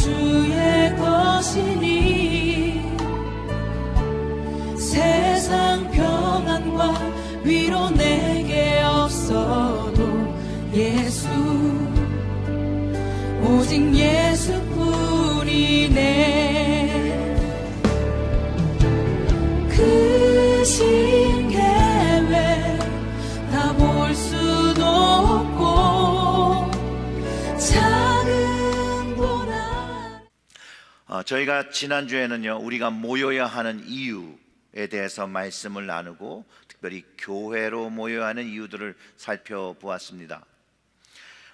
주의 것이니 세상 평안과 위로 내게 없어도 예수 오직 예수뿐이네. 그 신계획 다 볼 수도 없고 작은 고난. 저희가 지난주에는요, 우리가 모여야 하는 이유에 대해서 말씀을 나누고 특별히 교회로 모여야 하는 이유들을 살펴보았습니다.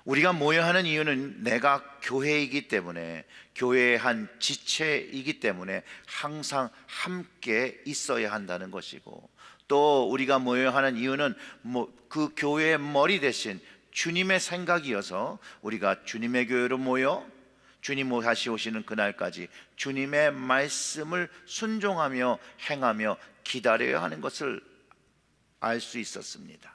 우리가 모여야 하는 이유는 내가 교회이기 때문에, 교회의 한 지체이기 때문에 항상 함께 있어야 한다는 것이고, 또 우리가 모여야 하는 이유는 그 교회의 머리 대신 주님의 생각이어서 우리가 주님의 교회로 모여 주님 다시 오시는 그날까지 주님의 말씀을 순종하며 행하며 기다려야 하는 것을 알 수 있었습니다.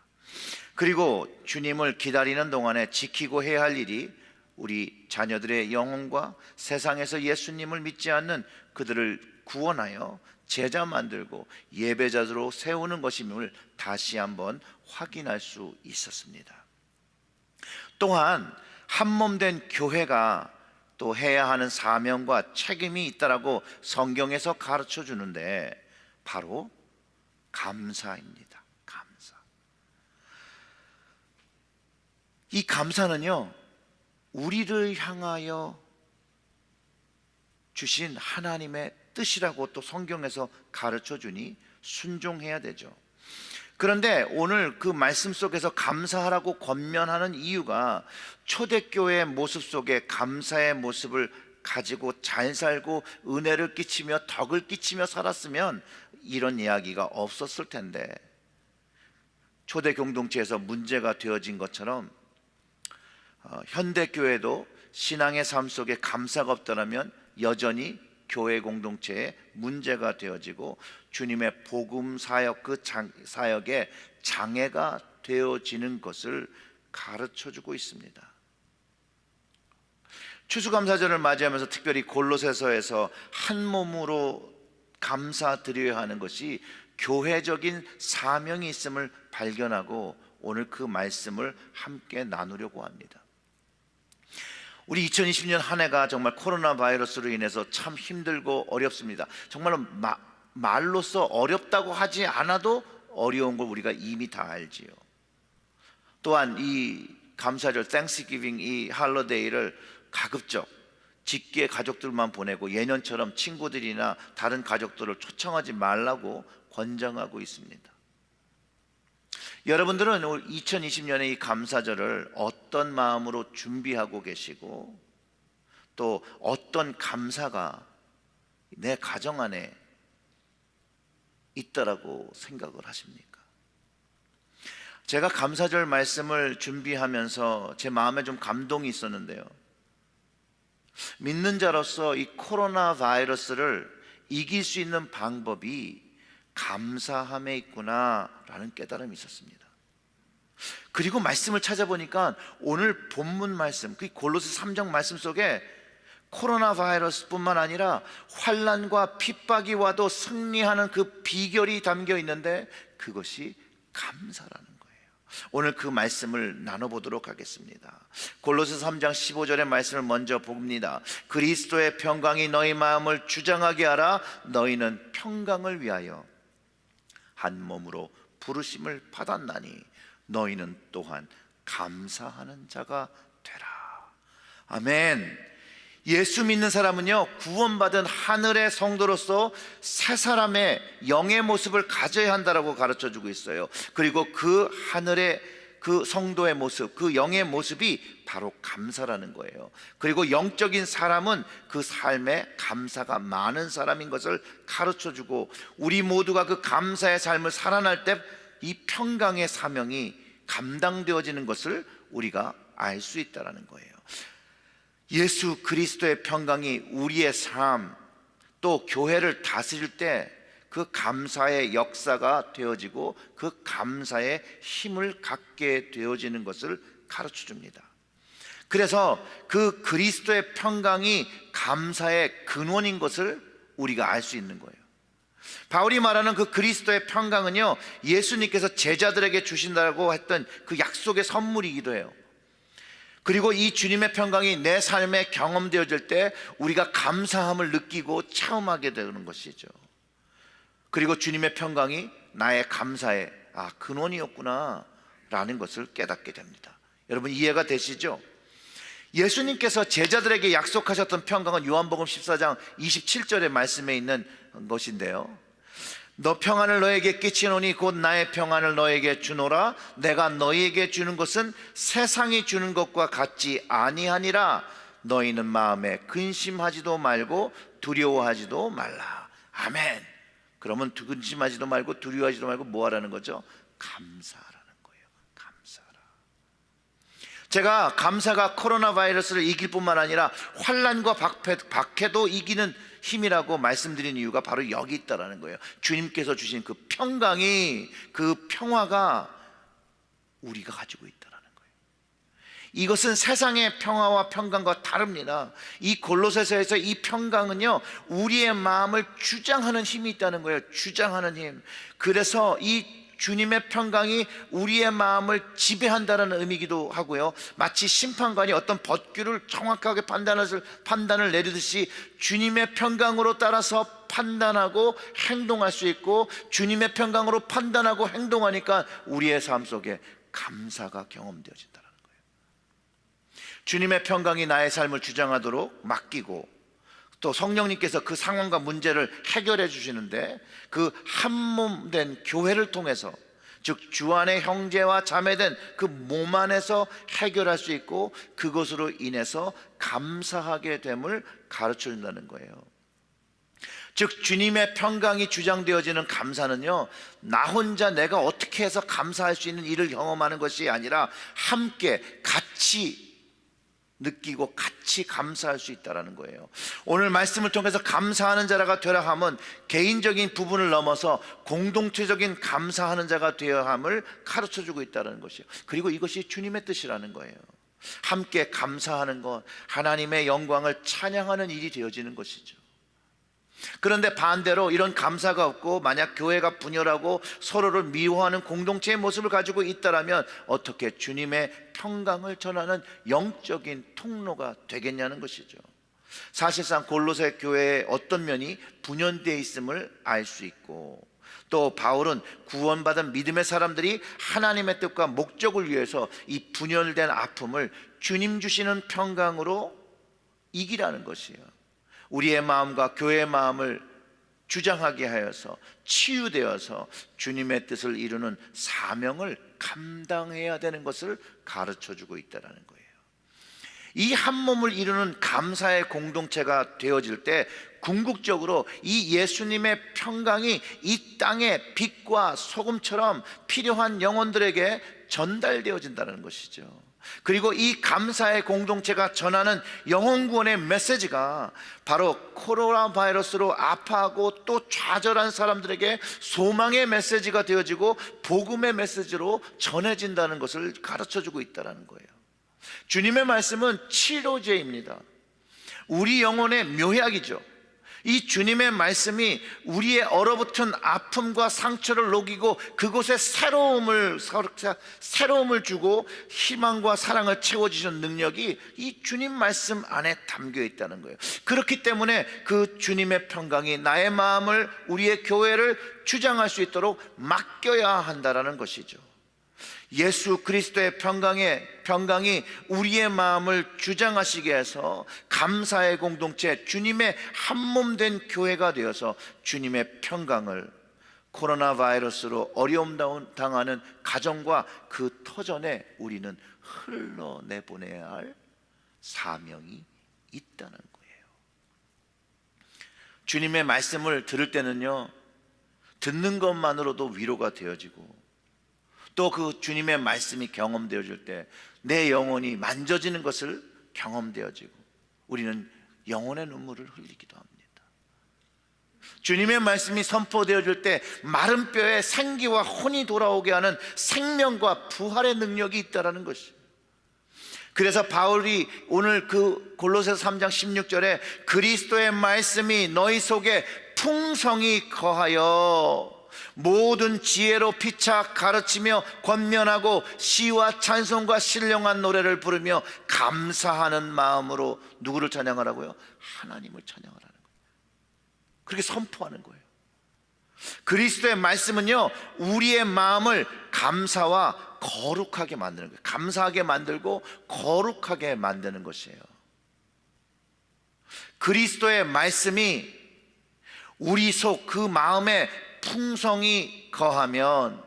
그리고 주님을 기다리는 동안에 지키고 해야 할 일이 우리 자녀들의 영혼과 세상에서 예수님을 믿지 않는 그들을 구원하여 제자 만들고 예배자로 세우는 것임을 다시 한번 확인할 수 있었습니다. 또한 한몸된 교회가 또 해야 하는 사명과 책임이 있다라고 성경에서 가르쳐 주는데 바로 감사입니다. 감사. 이 감사는요, 우리를 향하여 주신 하나님의 뜻이라고 또 성경에서 가르쳐 주니 순종해야 되죠. 그런데 오늘 그 말씀 속에서 감사하라고 권면하는 이유가 초대교회의 모습 속에 감사의 모습을 가지고 잘 살고 은혜를 끼치며 덕을 끼치며 살았으면 이런 이야기가 없었을 텐데, 초대 공동체에서 문제가 되어진 것처럼 현대교회도 신앙의 삶 속에 감사가 없더라면 여전히 교회 공동체에 문제가 되어지고 주님의 복음 사역, 그 사역에 장애가 되어지는 것을 가르쳐주고 있습니다. 추수감사절을 맞이하면서 특별히 골로새서에서 한 몸으로 감사드려야 하는 것이 교회적인 사명이 있음을 발견하고 오늘 그 말씀을 함께 나누려고 합니다. 우리 2020년 한 해가 정말 코로나 바이러스로 인해서 참 힘들고 어렵습니다. 정말로 말로써 어렵다고 하지 않아도 어려운 걸 우리가 이미 다 알지요. 또한 이 감사절 땡스기빙 이 할러데이를 가급적 직계 가족들만 보내고 예년처럼 친구들이나 다른 가족들을 초청하지 말라고 권장하고 있습니다. 여러분들은 2020년의 이 감사절을 어떤 마음으로 준비하고 계시고 또 어떤 감사가 내 가정 안에 있다라고 생각을 하십니까? 제가 감사절 말씀을 준비하면서 제 마음에 좀 감동이 있었는데요, 믿는 자로서 이 코로나 바이러스를 이길 수 있는 방법이 감사함에 있구나라는 깨달음이 있었습니다. 그리고 말씀을 찾아보니까 오늘 본문 말씀, 그 골로새 3장 말씀 속에 코로나 바이러스뿐만 아니라 환난과 핍박이 와도 승리하는 그 비결이 담겨 있는데 그것이 감사라는 거예요. 오늘 그 말씀을 나눠보도록 하겠습니다. 골로새 3장 15절의 말씀을 먼저 봅니다. 그리스도의 평강이 너희 마음을 주장하게 하라. 너희는 평강을 위하여 한 몸으로 부르심을 받았나니 너희는 또한 감사하는 자가 되라. 아멘. 예수 믿는 사람은요, 구원받은 하늘의 성도로서 새 사람의 영의 모습을 가져야 한다라고 가르쳐주고 있어요. 그리고 그 하늘의 그 성도의 모습, 그 영의 모습이 바로 감사라는 거예요. 그리고 영적인 사람은 그 삶에 감사가 많은 사람인 것을 가르쳐주고, 우리 모두가 그 감사의 삶을 살아날 때 이 평강의 사명이 감당되어지는 것을 우리가 알 수 있다는 거예요. 예수 그리스도의 평강이 우리의 삶, 또 교회를 다스릴 때 그 감사의 역사가 되어지고 그 감사의 힘을 갖게 되어지는 것을 가르쳐 줍니다. 그래서 그 그리스도의 평강이 감사의 근원인 것을 우리가 알 수 있는 거예요. 바울이 말하는 그 그리스도의 평강은요, 예수님께서 제자들에게 주신다고 했던 그 약속의 선물이기도 해요. 그리고 이 주님의 평강이 내 삶에 경험되어질 때 우리가 감사함을 느끼고 체험하게 되는 것이죠. 그리고 주님의 평강이 나의 감사의 근원이었구나 라는 것을 깨닫게 됩니다. 여러분 이해가 되시죠? 예수님께서 제자들에게 약속하셨던 평강은 요한복음 14장 27절의 말씀에 있는 것인데요, 너 평안을 너에게 끼치노니 곧 나의 평안을 너에게 주노라. 내가 너희에게 주는 것은 세상이 주는 것과 같지 아니하니라. 너희는 마음에 근심하지도 말고 두려워하지도 말라. 아멘. 그러면 근심하지도 말고 두려워하지도 말고 뭐 하라는 거죠? 감사하라는 거예요. 감사하라. 제가 감사가 코로나 바이러스를 이길 뿐만 아니라 환난과 박해도 이기는 힘이라고 말씀드린 이유가 바로 여기 있다라는 거예요. 주님께서 주신 그 평강이, 그 평화가 우리가 가지고 있다라는 거예요. 이것은 세상의 평화와 평강과 다릅니다. 이 골로새서에서 이 평강은요, 우리의 마음을 주장하는 힘이 있다는 거예요. 주장하는 힘. 그래서 이 주님의 평강이 우리의 마음을 지배한다는 의미이기도 하고요, 마치 심판관이 어떤 법규를 정확하게 판단을 내리듯이 주님의 평강으로 따라서 판단하고 행동할 수 있고, 주님의 평강으로 판단하고 행동하니까 우리의 삶 속에 감사가 경험되어진다는 거예요. 주님의 평강이 나의 삶을 주장하도록 맡기고, 또 성령님께서 그 상황과 문제를 해결해 주시는데, 그 한 몸 된 교회를 통해서, 즉 주 안에 형제와 자매된 그 몸 안에서 해결할 수 있고, 그것으로 인해서 감사하게 됨을 가르쳐 준다는 거예요. 즉 주님의 평강이 주장되어지는 감사는요, 나 혼자 내가 어떻게 해서 감사할 수 있는 일을 경험하는 것이 아니라 함께 같이 느끼고 같이 감사할 수 있다는 거예요. 오늘 말씀을 통해서 감사하는 자가 되라 함은 개인적인 부분을 넘어서 공동체적인 감사하는 자가 되어야 함을 가르쳐주고 있다는 것이에요. 그리고 이것이 주님의 뜻이라는 거예요. 함께 감사하는 것, 하나님의 영광을 찬양하는 일이 되어지는 것이죠. 그런데 반대로 이런 감사가 없고 만약 교회가 분열하고 서로를 미워하는 공동체의 모습을 가지고 있다면 어떻게 주님의 평강을 전하는 영적인 통로가 되겠냐는 것이죠. 사실상 골로새 교회의 어떤 면이 분열되어 있음을 알 수 있고, 또 바울은 구원받은 믿음의 사람들이 하나님의 뜻과 목적을 위해서 이 분열된 아픔을 주님 주시는 평강으로 이기라는 것이에요. 우리의 마음과 교회의 마음을 주장하게 하여서 치유되어서 주님의 뜻을 이루는 사명을 감당해야 되는 것을 가르쳐주고 있다는 거예요. 이 한 몸을 이루는 감사의 공동체가 되어질 때 궁극적으로 이 예수님의 평강이 이 땅의 빛과 소금처럼 필요한 영혼들에게 전달되어진다는 것이죠. 그리고 이 감사의 공동체가 전하는 영혼 구원의 메시지가 바로 코로나 바이러스로 아파하고 또 좌절한 사람들에게 소망의 메시지가 되어지고 복음의 메시지로 전해진다는 것을 가르쳐주고 있다는 거예요. 주님의 말씀은 치료제입니다. 우리 영혼의 묘약이죠. 이 주님의 말씀이 우리의 얼어붙은 아픔과 상처를 녹이고 그곳에 새로움을 주고 희망과 사랑을 채워주시는 능력이 이 주님 말씀 안에 담겨 있다는 거예요. 그렇기 때문에 그 주님의 평강이 나의 마음을, 우리의 교회를 주장할 수 있도록 맡겨야 한다는 것이죠. 예수 그리스도의 평강이 우리의 마음을 주장하시게 해서 감사의 공동체, 주님의 한몸 된 교회가 되어서 주님의 평강을 코로나 바이러스로 어려움 당하는 가정과 그 터전에 우리는 흘러내보내야 할 사명이 있다는 거예요. 주님의 말씀을 들을 때는요, 듣는 것만으로도 위로가 되어지고, 또 그 주님의 말씀이 경험되어질 때 내 영혼이 만져지는 것을 경험되어지고 우리는 영혼의 눈물을 흘리기도 합니다. 주님의 말씀이 선포되어질 때 마른 뼈에 생기와 혼이 돌아오게 하는 생명과 부활의 능력이 있다는 것이에요. 그래서 바울이 오늘 그 골로새서 3장 16절에 그리스도의 말씀이 너희 속에 풍성히 거하여 모든 지혜로 피차 가르치며 권면하고 시와 찬송과 신령한 노래를 부르며 감사하는 마음으로 누구를 찬양하라고요? 하나님을 찬양하라는 거예요. 그렇게 선포하는 거예요. 그리스도의 말씀은요, 우리의 마음을 감사와 거룩하게 만드는 거예요. 감사하게 만들고 거룩하게 만드는 것이에요. 그리스도의 말씀이 우리 속 그 마음에 풍성이 거하면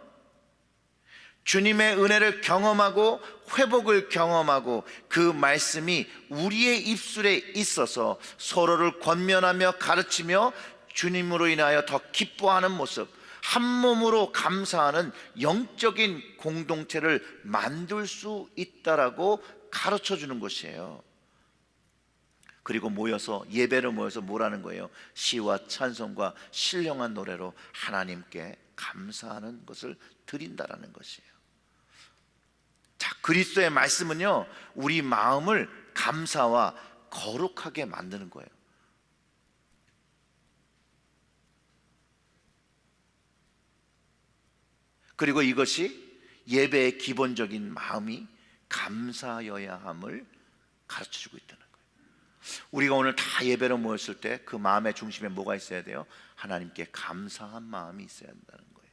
주님의 은혜를 경험하고 회복을 경험하고 그 말씀이 우리의 입술에 있어서 서로를 권면하며 가르치며 주님으로 인하여 더 기뻐하는 모습, 한 몸으로 감사하는 영적인 공동체를 만들 수 있다라고 가르쳐 주는 것이에요. 그리고 모여서, 예배로 모여서 뭐라는 거예요? 시와 찬송과 신령한 노래로 하나님께 감사하는 것을 드린다라는 것이에요. 자, 그리스도의 말씀은요, 우리 마음을 감사와 거룩하게 만드는 거예요. 그리고 이것이 예배의 기본적인 마음이 감사여야 함을 가르쳐주고 있다는 거예요. 우리가 오늘 다 예배로 모였을 때 그 마음의 중심에 뭐가 있어야 돼요? 하나님께 감사한 마음이 있어야 한다는 거예요.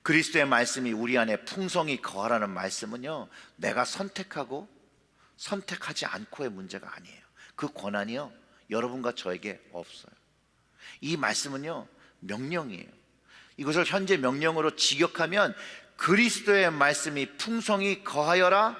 그리스도의 말씀이 우리 안에 풍성히 거하라는 말씀은요, 내가 선택하고 선택하지 않고의 문제가 아니에요. 그 권한이요, 여러분과 저에게 없어요. 이 말씀은요, 명령이에요. 이것을 현재 명령으로 직역하면 그리스도의 말씀이 풍성히 거하여라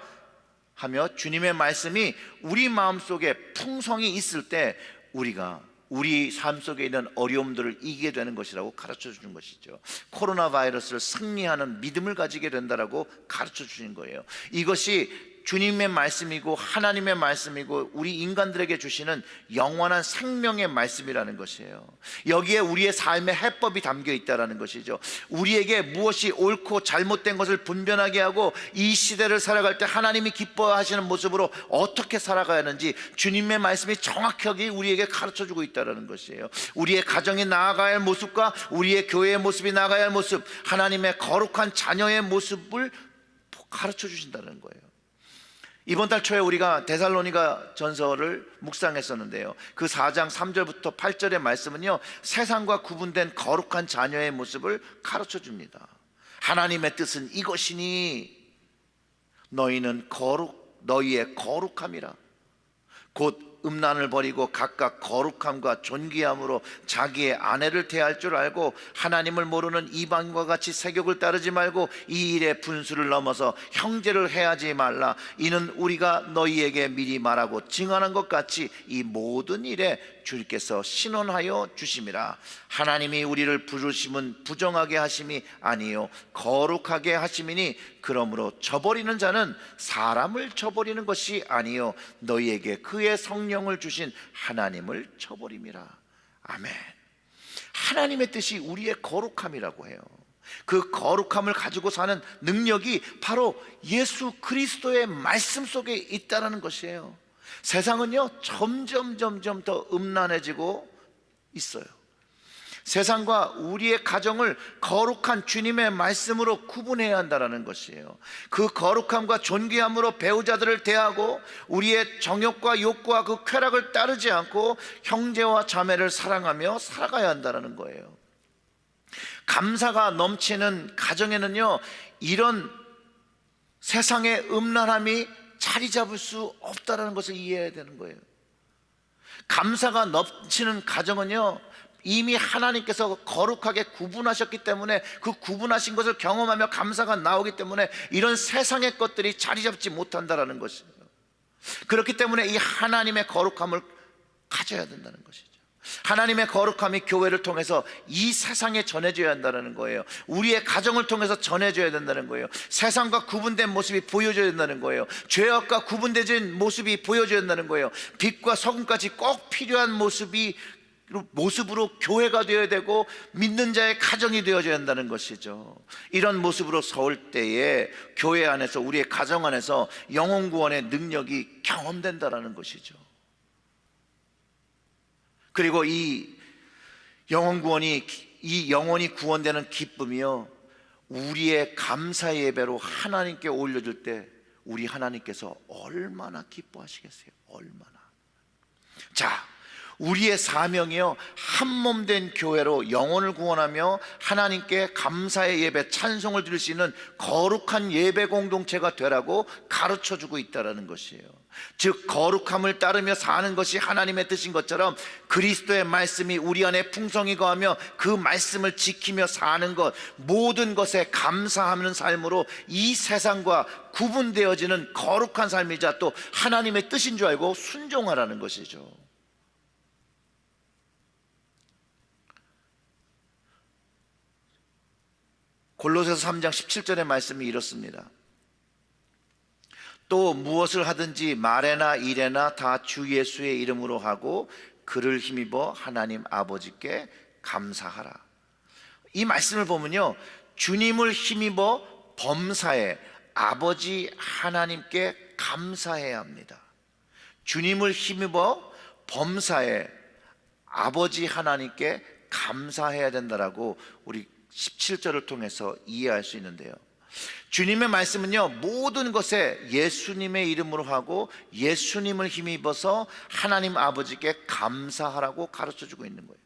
하며 주님의 말씀이 우리 마음속에 풍성히 있을 때 우리가 우리 삶 속에 있는 어려움들을 이기게 되는 것이라고 가르쳐 주는 것이죠. 코로나 바이러스를 승리하는 믿음을 가지게 된다라고 가르쳐 주신 거예요. 이것이 주님의 말씀이고 하나님의 말씀이고 우리 인간들에게 주시는 영원한 생명의 말씀이라는 것이에요. 여기에 우리의 삶의 해법이 담겨 있다는 것이죠. 우리에게 무엇이 옳고 잘못된 것을 분별하게 하고 이 시대를 살아갈 때 하나님이 기뻐하시는 모습으로 어떻게 살아가야 하는지 주님의 말씀이 정확하게 우리에게 가르쳐주고 있다는 것이에요. 우리의 가정이 나아가야 할 모습과 우리의 교회의 모습이 나아가야 할 모습, 하나님의 거룩한 자녀의 모습을 가르쳐 주신다는 거예요. 이번 달 초에 우리가 데살로니가 전서를 묵상했었는데요, 그 4장 3절부터 8절의 말씀은요, 세상과 구분된 거룩한 자녀의 모습을 가르쳐 줍니다. 하나님의 뜻은 이것이니 너희는 너희의 거룩함이라. 곧 음란을 버리고 각각 거룩함과 존귀함으로 자기의 아내를 대할 줄 알고 하나님을 모르는 이방인과 같이 세욕을 따르지 말고 이 일에 분수를 넘어서 형제를 해하지 말라. 이는 우리가 너희에게 미리 말하고 증언한 것 같이 이 모든 일에 주께서 신원하여 주심이라. 하나님이 우리를 부르심은 부정하게 하심이 아니요 거룩하게 하심이니 그러므로 저버리는 자는 사람을 저버리는 것이 아니요 너희에게 그의 성령을 주신 하나님을 저버림이라. 아멘. 하나님의 뜻이 우리의 거룩함이라고 해요. 그 거룩함을 가지고 사는 능력이 바로 예수 그리스도의 말씀 속에 있다는 것이에요. 세상은요 점점 더 음란해지고 있어요. 세상과 우리의 가정을 거룩한 주님의 말씀으로 구분해야 한다는 것이에요. 그 거룩함과 존귀함으로 배우자들을 대하고 우리의 정욕과 욕구와 그 쾌락을 따르지 않고 형제와 자매를 사랑하며 살아가야 한다는 거예요. 감사가 넘치는 가정에는요 이런 세상의 음란함이 자리 잡을 수 없다는 것을 이해해야 되는 거예요. 감사가 넘치는 가정은요 이미 하나님께서 거룩하게 구분하셨기 때문에 그 구분하신 것을 경험하며 감사가 나오기 때문에 이런 세상의 것들이 자리 잡지 못한다는 것이에요. 그렇기 때문에 이 하나님의 거룩함을 가져야 된다는 것이죠. 하나님의 거룩함이 교회를 통해서 이 세상에 전해져야 한다는 거예요. 우리의 가정을 통해서 전해져야 된다는 거예요. 세상과 구분된 모습이 보여져야 된다는 거예요. 죄악과 구분된 모습이 보여져야 된다는 거예요. 빛과 소금까지 꼭 필요한 모습이 모습으로 교회가 되어야 되고 믿는 자의 가정이 되어져야 한다는 것이죠. 이런 모습으로 설 때에 교회 안에서, 우리의 가정 안에서 영혼 구원의 능력이 경험된다는 것이죠. 그리고 이 영혼 구원이, 이 영혼이 구원되는 기쁨이요, 우리의 감사 예배로 하나님께 올려줄 때 우리 하나님께서 얼마나 기뻐하시겠어요? 얼마나. 자, 우리의 사명이요, 한 몸 된 교회로 영혼을 구원하며 하나님께 감사의 예배, 찬송을 드릴 수 있는 거룩한 예배 공동체가 되라고 가르쳐주고 있다는 것이에요. 즉, 거룩함을 따르며 사는 것이 하나님의 뜻인 것처럼 그리스도의 말씀이 우리 안에 풍성히 거하며 그 말씀을 지키며 사는 것, 모든 것에 감사하는 삶으로 이 세상과 구분되어지는 거룩한 삶이자 또 하나님의 뜻인 줄 알고 순종하라는 것이죠. 골로새서 3장 17절의 말씀이 이렇습니다. 또 무엇을 하든지 말에나 일에나 다 주 예수의 이름으로 하고 그를 힘입어 하나님 아버지께 감사하라. 이 말씀을 보면요, 주님을 힘입어 범사에 아버지 하나님께 감사해야 합니다. 주님을 힘입어 범사에 아버지 하나님께 감사해야 된다라고 우리 17절을 통해서 이해할 수 있는데요, 주님의 말씀은요, 모든 것에 예수님의 이름으로 하고 예수님을 힘입어서 하나님 아버지께 감사하라고 가르쳐주고 있는 거예요.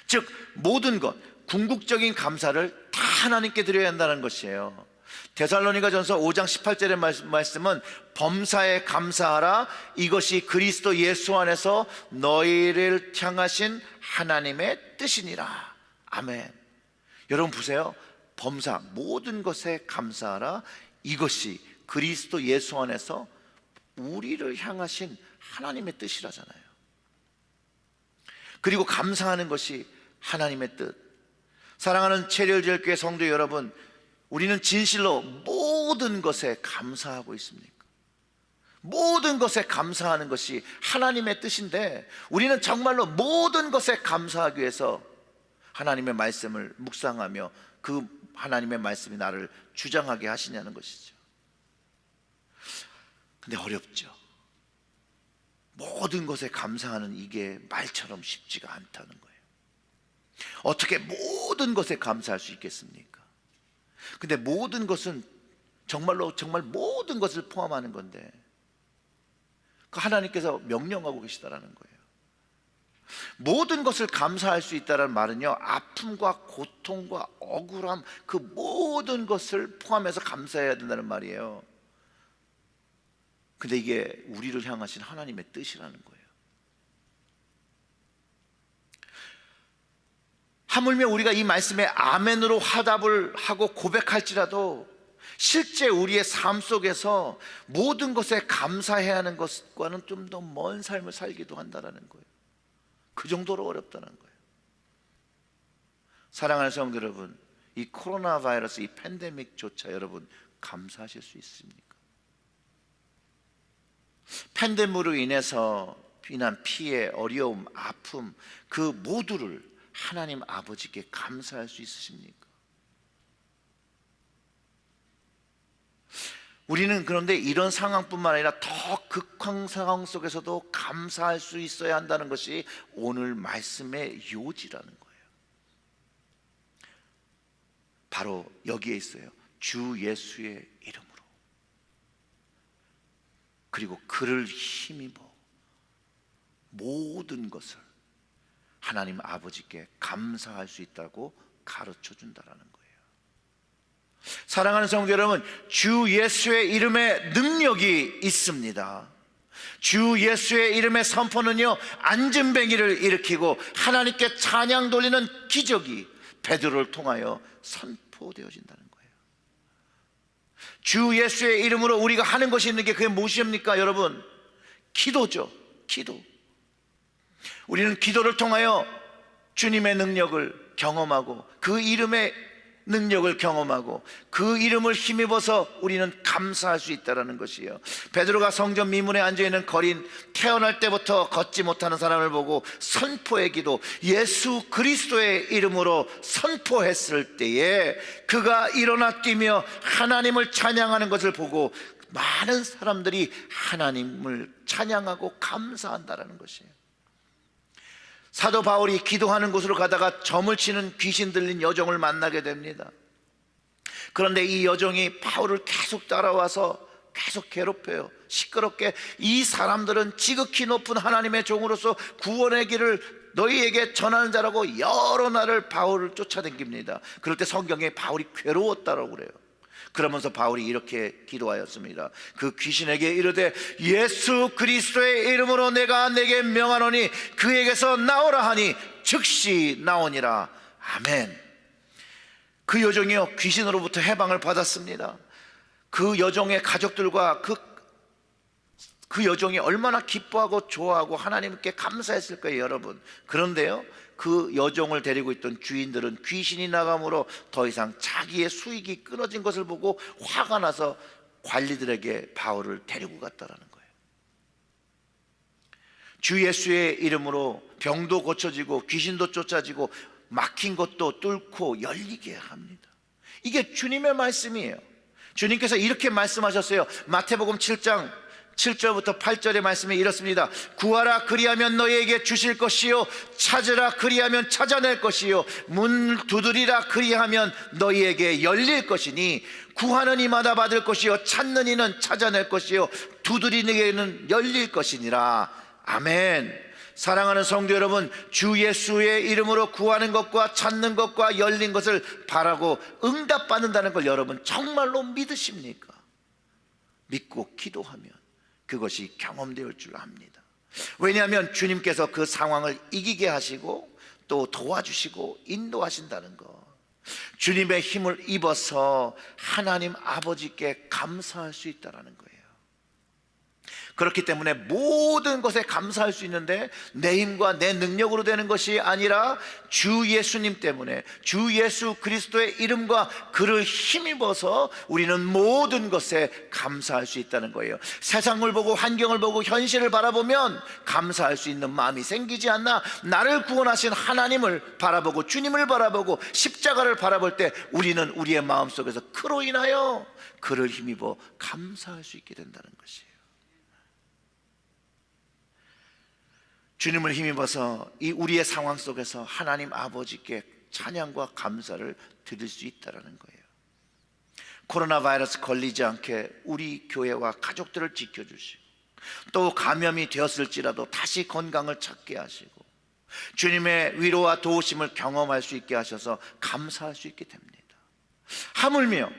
즉, 모든 것, 궁극적인 감사를 다 하나님께 드려야 한다는 것이에요. 데살로니가전서 5장 18절의 말씀은 범사에 감사하라, 이것이 그리스도 예수 안에서 너희를 향하신 하나님의 뜻이니라. 아멘. 여러분 보세요, 범사, 모든 것에 감사하라, 이것이 그리스도 예수 안에서 우리를 향하신 하나님의 뜻이라잖아요. 그리고 감사하는 것이 하나님의 뜻. 사랑하는 체리얼제일교회 성도 여러분, 우리는 진실로 모든 것에 감사하고 있습니까? 모든 것에 감사하는 것이 하나님의 뜻인데, 우리는 정말로 모든 것에 감사하기 위해서 하나님의 말씀을 묵상하며 그 하나님의 말씀이 나를 주장하게 하시냐는 것이죠. 근데 어렵죠. 모든 것에 감사하는 이게 말처럼 쉽지가 않다는 거예요. 어떻게 모든 것에 감사할 수 있겠습니까? 근데 모든 것은 정말로 정말 모든 것을 포함하는 건데, 그 하나님께서 명령하고 계시다라는 거예요. 모든 것을 감사할 수 있다는 말은요, 아픔과 고통과 억울함, 그 모든 것을 포함해서 감사해야 된다는 말이에요. 근데 이게 우리를 향하신 하나님의 뜻이라는 거예요. 하물며 우리가 이 말씀에 아멘으로 화답을 하고 고백할지라도 실제 우리의 삶 속에서 모든 것에 감사해야 하는 것과는 좀 더 먼 삶을 살기도 한다는 거예요. 그 정도로 어렵다는 거예요. 사랑하는 성도 여러분, 이 코로나 바이러스, 이 팬데믹조차 여러분 감사하실 수 있습니까? 팬데믹으로 인해서 인한 피해, 어려움, 아픔, 그 모두를 하나님 아버지께 감사할 수 있으십니까? 우리는 그런데 이런 상황뿐만 아니라 더 극한 상황 속에서도 감사할 수 있어야 한다는 것이 오늘 말씀의 요지라는 거예요. 바로 여기에 있어요. 주 예수의 이름으로, 그리고 그를 힘입어 모든 것을 하나님 아버지께 감사할 수 있다고 가르쳐 준다라는 거예요. 사랑하는 성도 여러분, 주 예수의 이름에 능력이 있습니다. 주 예수의 이름의 선포는요, 안진뱅이를 일으키고 하나님께 찬양 돌리는 기적이 베드로를 통하여 선포되어진다는 거예요. 주 예수의 이름으로 우리가 하는 것이 있는 게 그게 무엇입니까 여러분? 기도죠. 기도. 우리는 기도를 통하여 주님의 능력을 경험하고 그 이름의 능력을 경험하고 그 이름을 힘입어서 우리는 감사할 수 있다는 것이에요. 베드로가 성전 미문에 앉아있는 거린 태어날 때부터 걷지 못하는 사람을 보고 선포의 기도, 예수 그리스도의 이름으로 선포했을 때에 그가 일어나 뛰며 하나님을 찬양하는 것을 보고 많은 사람들이 하나님을 찬양하고 감사한다는 것이에요. 사도 바울이 기도하는 곳으로 가다가 점을 치는 귀신 들린 여종을 만나게 됩니다. 그런데 이 여종이 바울을 계속 따라와서 계속 괴롭혀요. 시끄럽게 이 사람들은 지극히 높은 하나님의 종으로서 구원의 길을 너희에게 전하는 자라고 여러 날을 바울을 쫓아다닙니다. 그럴 때 성경에 바울이 괴로웠다고 그래요. 그러면서 바울이 이렇게 기도하였습니다. 그 귀신에게 이르되 예수 그리스도의 이름으로 내가 내게 명하노니 그에게서 나오라 하니 즉시 나오니라. 아멘. 그 여종이요 귀신으로부터 해방을 받았습니다. 그 여종의 가족들과 그 여종이 얼마나 기뻐하고 좋아하고 하나님께 감사했을 거예요, 여러분. 그런데요, 그 여종을 데리고 있던 주인들은 귀신이 나감으로 더 이상 자기의 수익이 끊어진 것을 보고 화가 나서 관리들에게 바울을 데리고 갔다라는 거예요. 주 예수의 이름으로 병도 고쳐지고 귀신도 쫓아지고 막힌 것도 뚫고 열리게 합니다. 이게 주님의 말씀이에요. 주님께서 이렇게 말씀하셨어요. 마태복음 7장 7절부터 8절의 말씀이 이렇습니다. 구하라 그리하면 너희에게 주실 것이요 찾으라 그리하면 찾아낼 것이요 문 두드리라 그리하면 너희에게 열릴 것이니 구하는 이마다 받을 것이요 찾는 이는 찾아낼 것이요 두드리는 이는 열릴 것이니라. 아멘. 사랑하는 성도 여러분, 주 예수의 이름으로 구하는 것과 찾는 것과 열린 것을 바라고 응답받는다는 걸 여러분 정말로 믿으십니까? 믿고 기도하면 그것이 경험되어 줄 압니다. 왜냐하면 주님께서 그 상황을 이기게 하시고 또 도와주시고 인도하신다는 것, 주님의 힘을 입어서 하나님 아버지께 감사할 수 있다는 거예요. 그렇기 때문에 모든 것에 감사할 수 있는데 내 힘과 내 능력으로 되는 것이 아니라 주 예수님 때문에 주 예수 그리스도의 이름과 그를 힘입어서 우리는 모든 것에 감사할 수 있다는 거예요. 세상을 보고 환경을 보고 현실을 바라보면 감사할 수 있는 마음이 생기지 않나? 나를 구원하신 하나님을 바라보고 주님을 바라보고 십자가를 바라볼 때 우리는 우리의 마음속에서 그로 인하여 그를 힘입어 감사할 수 있게 된다는 것이에요. 주님을 힘입어서 이 우리의 상황 속에서 하나님 아버지께 찬양과 감사를 드릴 수 있다는 거예요. 코로나 바이러스 걸리지 않게 우리 교회와 가족들을 지켜주시고 또 감염이 되었을지라도 다시 건강을 찾게 하시고 주님의 위로와 도우심을 경험할 수 있게 하셔서 감사할 수 있게 됩니다. 하물며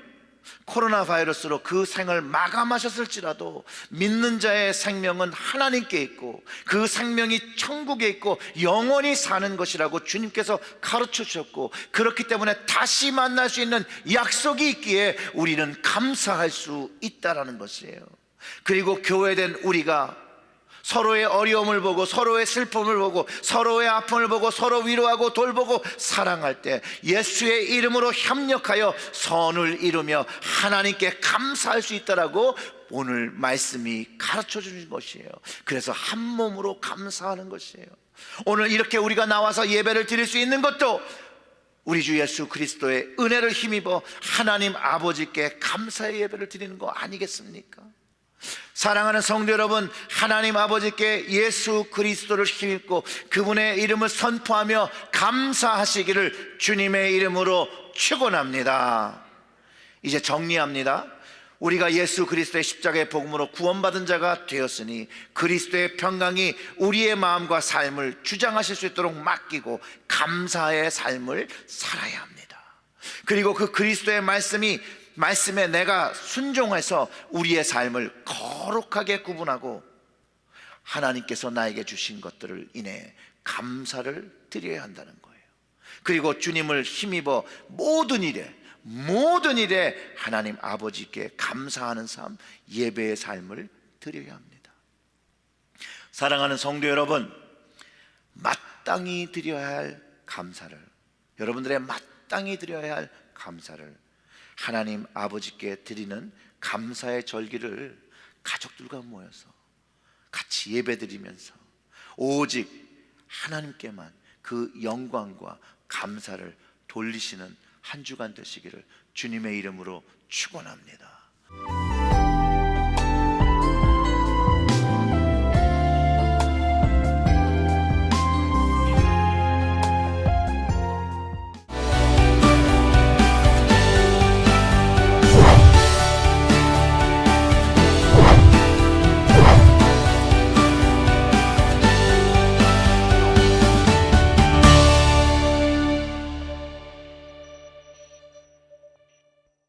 코로나 바이러스로 그 생을 마감하셨을지라도 믿는 자의 생명은 하나님께 있고 그 생명이 천국에 있고 영원히 사는 것이라고 주님께서 가르쳐 주셨고, 그렇기 때문에 다시 만날 수 있는 약속이 있기에 우리는 감사할 수 있다는 것이에요. 그리고 교회된 우리가 서로의 어려움을 보고 서로의 슬픔을 보고 서로의 아픔을 보고 서로 위로하고 돌보고 사랑할 때 예수의 이름으로 협력하여 선을 이루며 하나님께 감사할 수 있다라고 오늘 말씀이 가르쳐 주는 것이에요. 그래서 한 몸으로 감사하는 것이에요. 오늘 이렇게 우리가 나와서 예배를 드릴 수 있는 것도 우리 주 예수 그리스도의 은혜를 힘입어 하나님 아버지께 감사의 예배를 드리는 거 아니겠습니까? 사랑하는 성도 여러분, 하나님 아버지께 예수 그리스도를 힘입고 그분의 이름을 선포하며 감사하시기를 주님의 이름으로 축원합니다. 이제 정리합니다. 우리가 예수 그리스도의 십자가의 복음으로 구원받은 자가 되었으니 그리스도의 평강이 우리의 마음과 삶을 주장하실 수 있도록 맡기고 감사의 삶을 살아야 합니다. 그리고 그 그리스도의 말씀에 내가 순종해서 우리의 삶을 거룩하게 구분하고 하나님께서 나에게 주신 것들을 인해 감사를 드려야 한다는 거예요. 그리고 주님을 힘입어 모든 일에 하나님 아버지께 감사하는 삶, 예배의 삶을 드려야 합니다. 사랑하는 성도 여러분, 마땅히 드려야 할 감사를, 여러분들의 마땅히 드려야 할 감사를, 하나님 아버지께 드리는 감사의 절기를 가족들과 모여서 같이 예배드리면서 오직 하나님께만 그 영광과 감사를 돌리시는 한 주간 되시기를 주님의 이름으로 축원합니다.